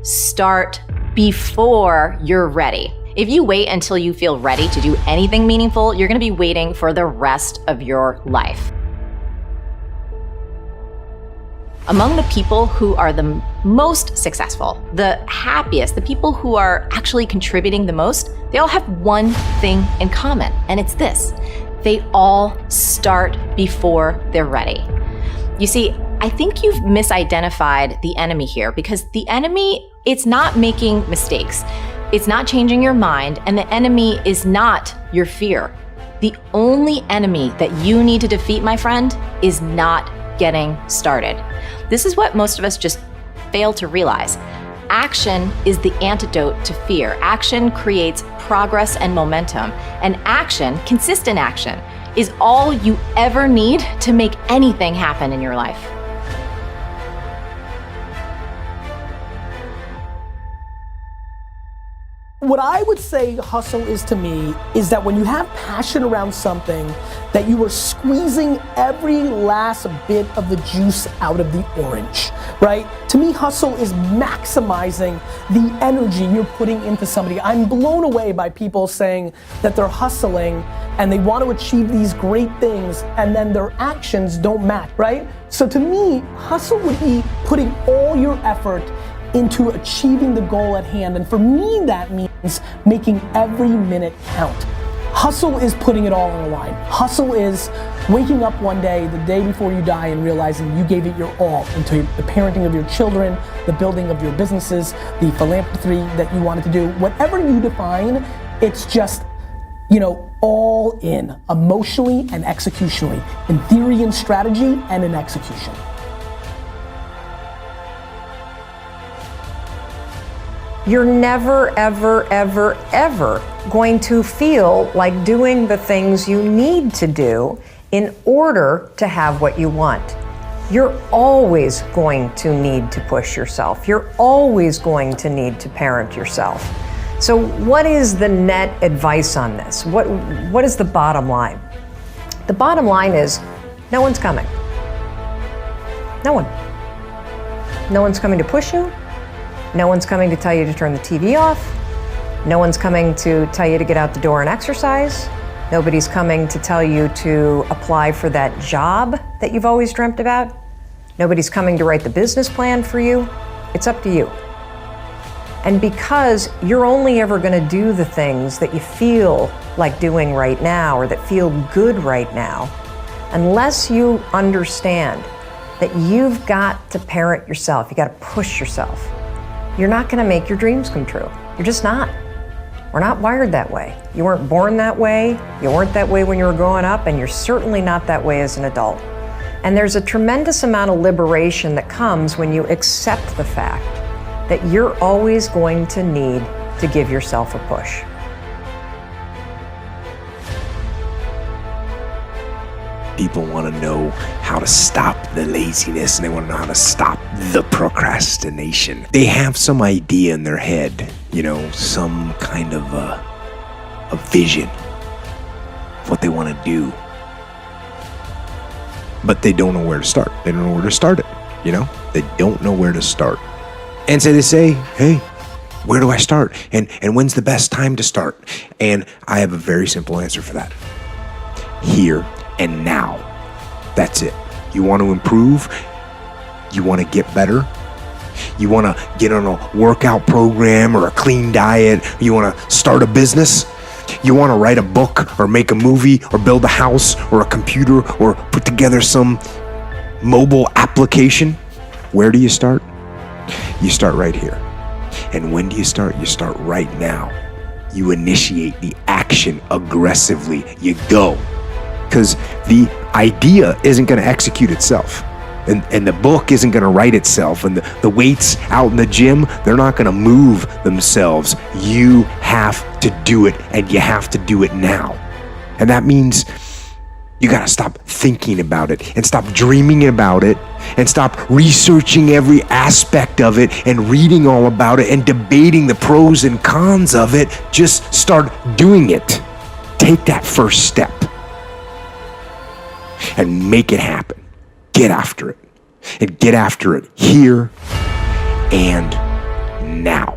start before you're ready. If you wait until you feel ready to do anything meaningful, you're going to be waiting for the rest of your life. Among the people who are the most successful, the happiest, the people who are actually contributing the most, they all have one thing in common, and it's this: they all start before they're ready. You see, I think you've misidentified the enemy here, because the enemy, it's not making mistakes. It's not changing your mind, and the enemy is not your fear. The only enemy that you need to defeat, my friend, is not getting started. This is what most of us just fail to realize. Action is the antidote to fear. Action creates progress and momentum, and action, consistent action, is all you ever need to make anything happen in your life. What I would say hustle is to me is that when you have passion around something, that you are squeezing every last bit of the juice out of the orange, right? To me, hustle is maximizing the energy you're putting into somebody. I'm blown away by people saying that they're hustling and they want to achieve these great things and then their actions don't match, right? So to me, hustle would be putting all your effort into achieving the goal at hand. And for me, that means making every minute count. Hustle is putting it all on the line. Hustle is waking up one day, the day before you die, and realizing you gave it your all into the parenting of your children, the building of your businesses, the philanthropy that you wanted to do. Whatever you define, it's just, all in, emotionally and executionally, in theory and strategy and in execution. You're never, ever, ever, ever going to feel like doing the things you need to do in order to have what you want. You're always going to need to push yourself. You're always going to need to parent yourself. So what is the net advice on this? What is the bottom line? The bottom line is no one's coming. No one. No one's coming to push you. No one's coming to tell you to turn the TV off. No one's coming to tell you to get out the door and exercise. Nobody's coming to tell you to apply for that job that you've always dreamt about. Nobody's coming to write the business plan for you. It's up to you. And because you're only ever going to do the things that you feel like doing right now or that feel good right now, unless you understand that you've got to parent yourself, you got to push yourself, you're not going to make your dreams come true. You're just not. We're not wired that way. You weren't born that way. You weren't that way when you were growing up, and you're certainly not that way as an adult. And there's a tremendous amount of liberation that comes when you accept the fact that you're always going to need to give yourself a push. People want to know how to stop the laziness, and they want to know how to stop the procrastination. They have some idea in their head, some kind of a vision of what they want to do. But they don't know where to start. They don't know where to start it, They don't know where to start. And so they say, hey, where do I start? And when's the best time to start? And I have a very simple answer for that. Here and now. That's it. You want to improve? You want to get better? You want to get on a workout program or a clean diet? You want to start a business? You want to write a book or make a movie or build a house or a computer or put together some mobile application? Where do you start? You start right here. And when do you start? You start right now. You initiate the action aggressively. You go. Because the idea isn't going to execute itself. And the book isn't going to write itself. And the weights out in the gym, they're not going to move themselves. You have to do it, and you have to do it now. And that means you got to stop thinking about it and stop dreaming about it and stop researching every aspect of it and reading all about it and debating the pros and cons of it. Just start doing it. Take that first step and make it happen. Get after it. And get after it here and now.